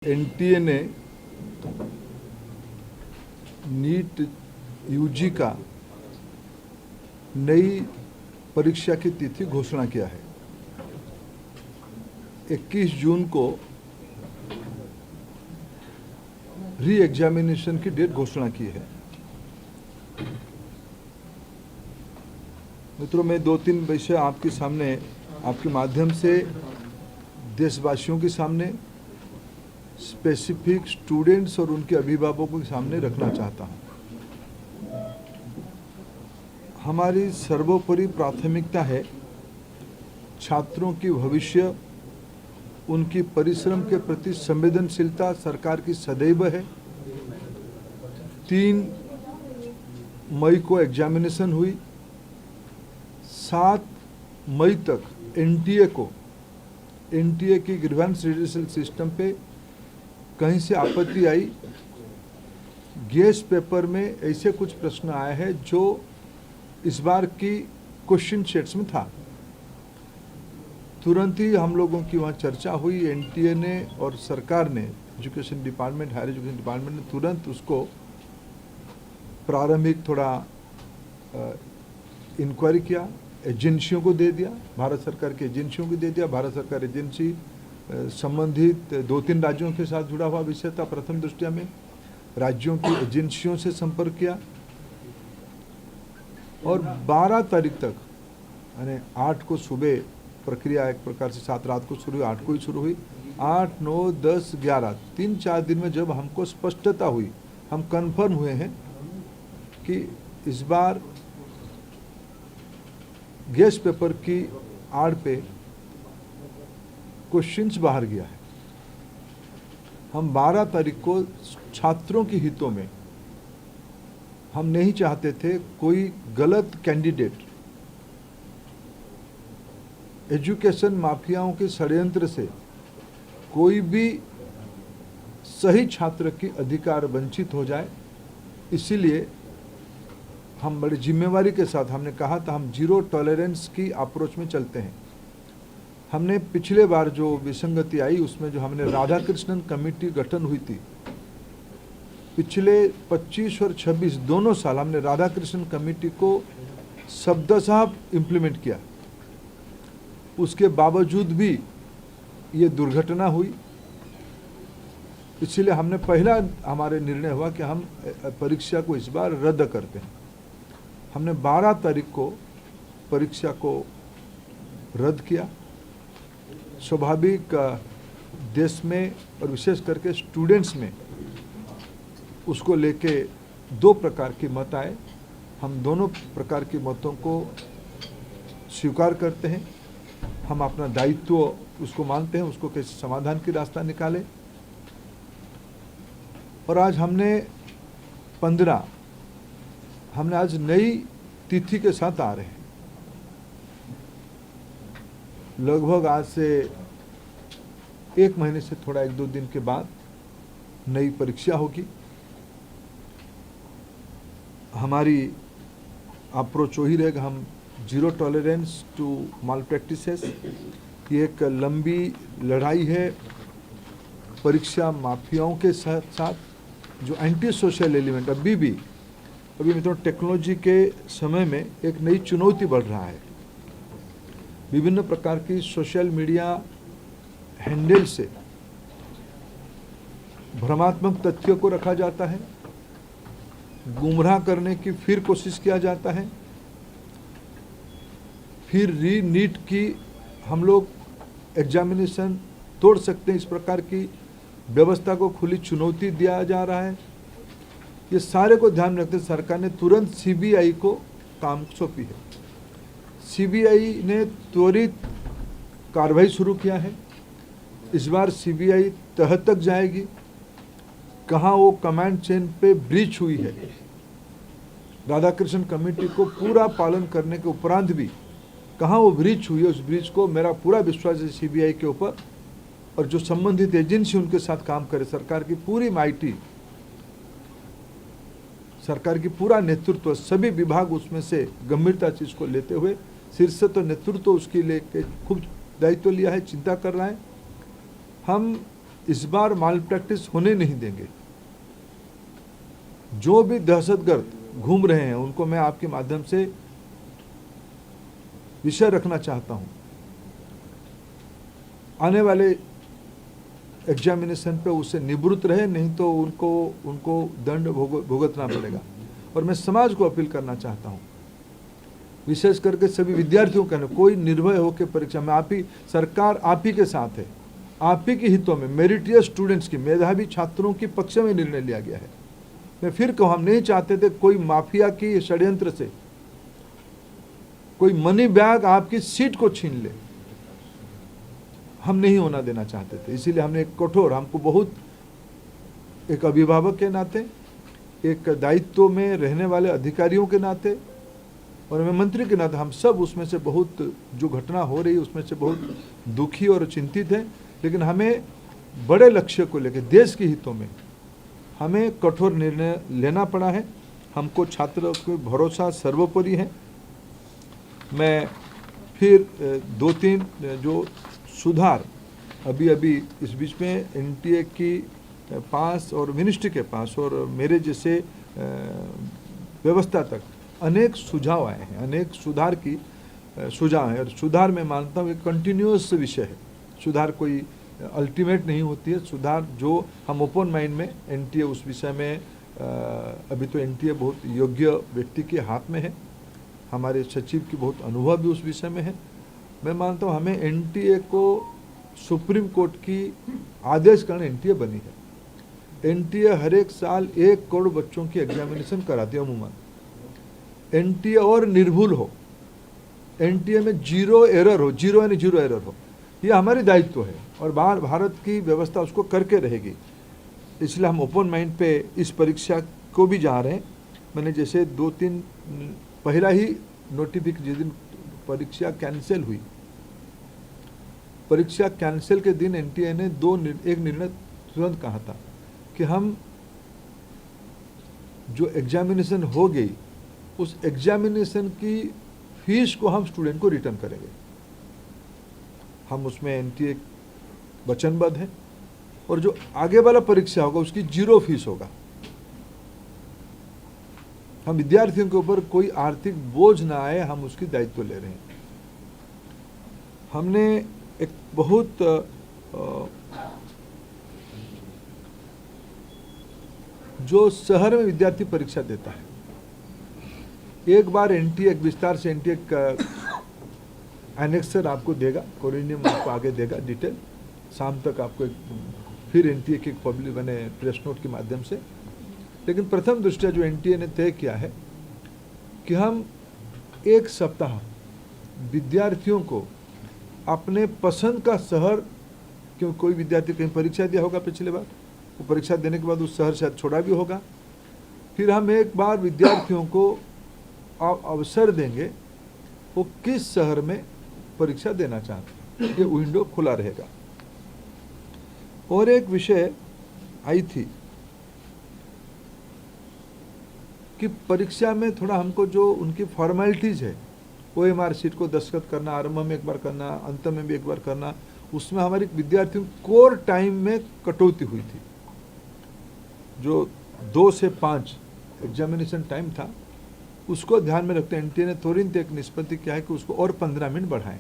NTA ने NEET UG का नई परीक्षा की तिथि घोषणा किया है। 21 जून को री एग्जामिनेशन की डेट घोषणा की है। मित्रों, मैं 2-3 विषय आपके सामने, आपके माध्यम से देशवासियों के सामने, स्पेसिफिक स्टूडेंट्स और उनके अभिभावकों के सामने रखना चाहता हूं। हमारी सर्वोपरि प्राथमिकता है छात्रों की भविष्य, उनकी परिश्रम के प्रति संवेदनशीलता सरकार की सदैव है। 3 मई को एग्जामिनेशन हुई। 7 मई तक एनटीए की ग्रीवेंस रिड्यूसल सिस्टम पे कहीं से आपत्ति आई। गेस्ट पेपर में ऐसे कुछ प्रश्न आए हैं जो इस बार की क्वेश्चन सेट्स में था। तुरंत ही हम लोगों की वहाँ चर्चा हुई। एनटीए ने और सरकार ने, education department, higher education department ने तुरंत उसको प्रारंभिक थोड़ा इंक्वायरी किया, एजेंसियों को दे दिया, भारत सरकार की एजेंसियों को दे दिया। भारत सरकार एजेंसी संबंधित 2-3 राज्यों के साथ जुड़ा हुआ विषय था। प्रथम दृष्टया में राज्यों की एजेंसियों से संपर्क किया और 12 तारीख तक, यानी 8 को सुबह प्रक्रिया एक प्रकार से 7 रात को शुरू हुई, 8 को ही शुरू हुई। 8, 9, 10, 11 3-4 दिन में जब हमको स्पष्टता हुई, हम कंफर्म हुए हैं कि इस बार गेस्ट पेपर की आड़ पे क्वेश्चंस बाहर गया है। हम 12 तारीख को छात्रों के हितों में, हम नहीं चाहते थे कोई गलत कैंडिडेट एजुकेशन माफियाओं के षड्यंत्र से कोई भी सही छात्र की अधिकार वंचित हो जाए। इसीलिए हम बड़ी जिम्मेवारी के साथ, हमने कहा था हम जीरो टॉलरेंस की अप्रोच में चलते हैं। हमने पिछले बार जो विसंगति आई उसमें जो हमने राधाकृष्णन कमेटी गठन हुई थी, पिछले 25 और 26 दोनों साल हमने राधाकृष्णन कमेटी को शब्दशः इम्प्लीमेंट किया। उसके बावजूद भी ये दुर्घटना हुई। इसलिए हमने पहला हमारे निर्णय हुआ कि हम परीक्षा को इस बार रद्द करते हैं। हमने 12 तारीख को परीक्षा को रद्द किया। स्वाभाविक देश में और विशेष करके स्टूडेंट्स में उसको लेके 2 प्रकार के मत आए। हम दोनों प्रकार के मतों को स्वीकार करते हैं। हम अपना दायित्व उसको मानते हैं, उसको कैसे समाधान की रास्ता निकाले। और आज हमने 15, हमने आज नई तिथि के साथ आ रहे हैं। लगभग आज से 1 महीने से थोड़ा 1-2 दिन के बाद नई परीक्षा होगी। हमारी अप्रोच वही रहेगा, हम zero tolerance to malpractices. ये एक लंबी लड़ाई है परीक्षा माफियाओं के साथ जो एंटी सोशल एलिमेंट अभी मित्रों टेक्नोलॉजी के समय में एक नई चुनौती बढ़ रहा है। विभिन्न प्रकार की सोशल मीडिया हैंडल से भ्रमात्मक तथ्यों को रखा जाता है, गुमराह करने की फिर कोशिश किया जाता है। फिर नीट की हम लोग एग्जामिनेशन तोड़ सकते हैं, इस प्रकार की व्यवस्था को खुली चुनौती दिया जा रहा है। ये सारे को ध्यान रखते सरकार ने तुरंत सीबीआई को काम सौंपी है। सीबीआई ने त्वरित कार्रवाई शुरू किया है। इस बार सीबीआई तह तक जाएगी, कहाँ वो कमांड चेन पे ब्रीच हुई है। राधाकृष्णन कमेटी को पूरा पालन करने के उपरांत भी कहाँ वो ब्रीच हुई है, उस ब्रीच को मेरा पूरा विश्वास है सीबीआई के ऊपर। और जो संबंधित एजेंसी उनके साथ काम करे, सरकार की पूरी माइटी, सरकार की पूरा नेतृत्व, सभी विभाग उसमें से गंभीरता से इसको लेते हुए, शीर्ष तो नेतृत्व उसके लेके खूब दायित्व लिया है, चिंता कर रहा है। हम इस बार माल प्रैक्टिस होने नहीं देंगे। जो भी दहशतगर्द घूम रहे हैं उनको मैं आपके माध्यम से विषय रखना चाहता हूं। आने वाले एग्जामिनेशन पे उससे निवृत्त रहे, नहीं तो उनको दंड भुगतना पड़ेगा। और मैं समाज को अपील करना चाहता हूं, विशेष करके सभी विद्यार्थियों का, कोई निर्भय होकर परीक्षा में, सरकार आप ही के साथ है, आप ही के हितों में मेरिटियस स्टूडेंट्स की, मेधावी छात्रों के पक्ष में निर्णय लिया गया है। मैं फिर कहूं, हम नहीं चाहते थे कोई माफिया की षड्यंत्र से कोई मनी बैग आपकी सीट को छीन ले, हम नहीं होना देना चाहते थे। इसीलिए हमने एक कठोर, हमको बहुत, एक अभिभावक के नाते, एक दायित्व में रहने वाले अधिकारियों के नाते और मैं मंत्री के नाते, हम सब उसमें से बहुत, जो घटना हो रही है उसमें से बहुत दुखी और चिंतित हैं। लेकिन हमें बड़े लक्ष्य को लेकर, देश के हितों में हमें कठोर निर्णय लेना पड़ा है। हमको छात्रों को भरोसा सर्वोपरि है। मैं फिर 2-3 जो सुधार अभी इस बीच में एनटीए की पास और मिनिस्ट्री के पास और मेरे जैसे व्यवस्था तक अनेक सुझाव आए हैं, अनेक सुधार की सुझाव है। और सुधार मैं मानता हूँ एक कंटिन्यूअस विषय है। सुधार कोई अल्टीमेट नहीं होती है। सुधार जो हम ओपन माइंड में, एनटीए उस विषय में अभी तो एनटीए बहुत योग्य व्यक्ति के हाथ में है, हमारे सचिव की बहुत अनुभव भी उस विषय में है। मैं मानता हूँ हमें एनटीए को सुप्रीम कोर्ट की आदेश कारण एनटीए बनी है। एनटीए हर एक साल 1 करोड़ बच्चों की एग्जामिनेशन कराती है अमूमन। एनटीए और निर्भुल हो, एनटीए में जीरो एरर हो, जीरो यानी जीरो एरर हो, ये हमारी दायित्व है और भारत की व्यवस्था उसको करके रहेगी। इसलिए हम ओपन माइंड पे इस परीक्षा को भी जा रहे हैं। मैंने जैसे 2-3 पहला ही नोटिफिकेशन, जिस दिन परीक्षा कैंसिल हुई, परीक्षा कैंसिल के दिन एनटीए ने एक निर्णय तुरंत कहा था कि हम जो एग्जामिनेशन हो गई उस एग्जामिनेशन की फीस को हम स्टूडेंट को रिटर्न करेंगे। हम उसमें एनटीए वचनबद्ध है और जो आगे वाला परीक्षा होगा उसकी 0 फीस होगा। हम विद्यार्थियों के ऊपर कोई आर्थिक बोझ ना आए, हम उसकी दायित्व ले रहे हैं। हमने एक बहुत जो शहर में विद्यार्थी परीक्षा देता है, एक बार एनटीए विस्तार से एनटीए का एनेक्सर आपको देगा, कोरिनियम आपको आगे देगा डिटेल, शाम तक आपको फिर एनटीए की पब्लिक बने प्रेस नोट के माध्यम से। लेकिन प्रथम दृष्टया जो एनटीए ने तय किया है कि हम 1 सप्ताह विद्यार्थियों को अपने पसंद का शहर, क्यों कोई विद्यार्थी कहीं परीक्षा दिया होगा पिछले बार, वो परीक्षा देने के बाद उस शहर शायद छोड़ा भी होगा, फिर हम एक बार विद्यार्थियों को अवसर देंगे वो किस शहर में परीक्षा देना चाहते हैं, ये विंडो खुला रहेगा। और एक विषय आई थी कि परीक्षा में थोड़ा हमको जो उनकी फॉर्मेलिटीज है, ओएमआर शीट को दस्तखत करना, आरंभ में एक बार करना, अंत में भी एक बार करना, उसमें हमारे विद्यार्थियों कोर टाइम में कटौती हुई थी। जो 2 से 5 एग्जामिनेशन टाइम था, उसको ध्यान में रखते एनटीए ने तुरंत एक निष्पत्ति किया है कि उसको और 15 मिनट बढ़ाएं।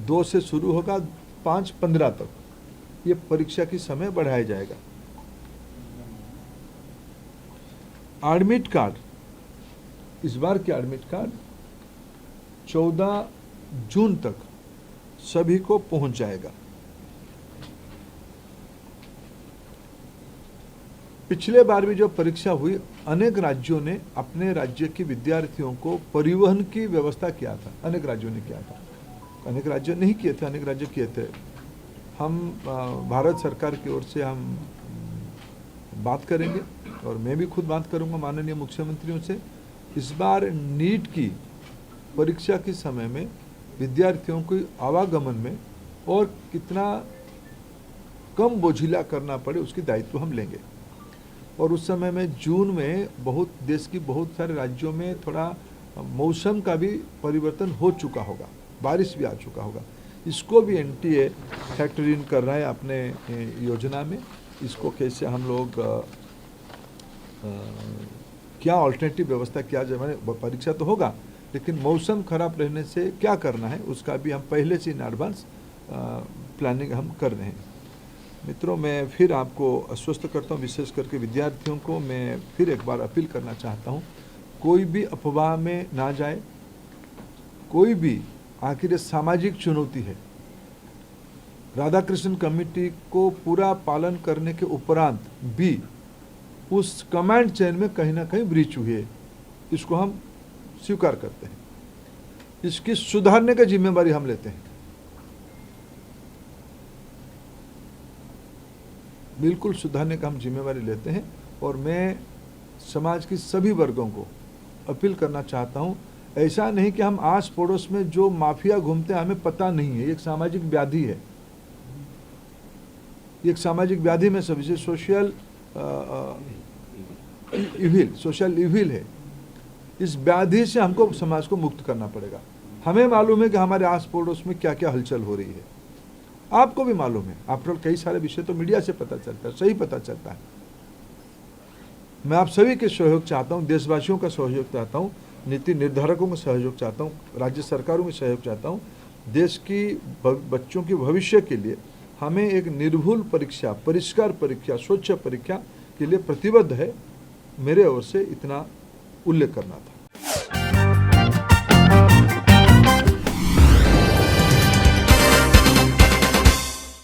2 से शुरू होगा, 5:15 तक ये परीक्षा की समय बढ़ाया जाएगा। एडमिट कार्ड, इस बार के एडमिट कार्ड 14 जून तक सभी को पहुंच जाएगा। पिछले बार भी जो परीक्षा हुई, अनेक राज्यों ने अपने राज्य के विद्यार्थियों को परिवहन की व्यवस्था किया था, अनेक राज्यों ने किया था, अनेक राज्य नहीं किए थे, अनेक राज्य किए थे। हम भारत सरकार की ओर से हम बात करेंगे और मैं भी खुद बात करूंगा माननीय मुख्यमंत्रियों से। इस बार नीट की परीक्षा के समय में विद्यार्थियों को आवागमन में और कितना कम बोझिला करना पड़े उसकी दायित्व हम लेंगे। और उस समय में जून में बहुत देश की बहुत सारे राज्यों में थोड़ा मौसम का भी परिवर्तन हो चुका होगा, बारिश भी आ चुका होगा। इसको भी एनटीए फैक्टर इन कर रहा है अपने योजना में। इसको कैसे हम लोग क्या ऑल्टरनेटिव व्यवस्था किया जाए, मैंने परीक्षा तो होगा लेकिन मौसम खराब रहने से क्या करना है उसका भी हम पहले से इन एडवांस प्लानिंग हम कर रहे हैं। मित्रों, मैं फिर आपको आश्वस्त करता हूँ, विशेष करके विद्यार्थियों को मैं फिर एक बार अपील करना चाहता हूँ, कोई भी अफवाह में ना जाए, कोई भी, आखिर ये सामाजिक चुनौती है। राधाकृष्णन कमेटी को पूरा पालन करने के उपरांत भी उस कमांड चेन में कहीं ना कहीं ब्रीच हुई है, इसको हम स्वीकार करते हैं। इसकी सुधारने की जिम्मेदारी हम लेते हैं, बिल्कुल सुधारने का हम जिम्मेदारी लेते हैं। और मैं समाज की सभी वर्गों को अपील करना चाहता हूं, ऐसा नहीं कि हम आस पड़ोस में जो माफिया घूमते हैं हमें पता नहीं है, ये एक सामाजिक व्याधि है, ये एक सामाजिक व्याधि में सभी से सोशल इविल है। इस व्याधि से हमको समाज को मुक्त करना पड़ेगा। हमें मालूम है कि हमारे आस पड़ोस में क्या क्या हलचल हो रही है, आपको भी मालूम है। आफ्टर कई सारे विषय तो मीडिया से पता चलता है, सही पता चलता है। मैं आप सभी के सहयोग चाहता हूं, देशवासियों का सहयोग चाहता हूं, नीति निर्धारकों का सहयोग चाहता हूं, राज्य सरकारों का सहयोग चाहता हूं। देश की बच्चों के भविष्य के लिए हमें एक निर्भुल परीक्षा, परिष्कार परीक्षा, स्वच्छ परीक्षा के लिए प्रतिबद्ध है। मेरे ओर से इतना उल्लेख करना था।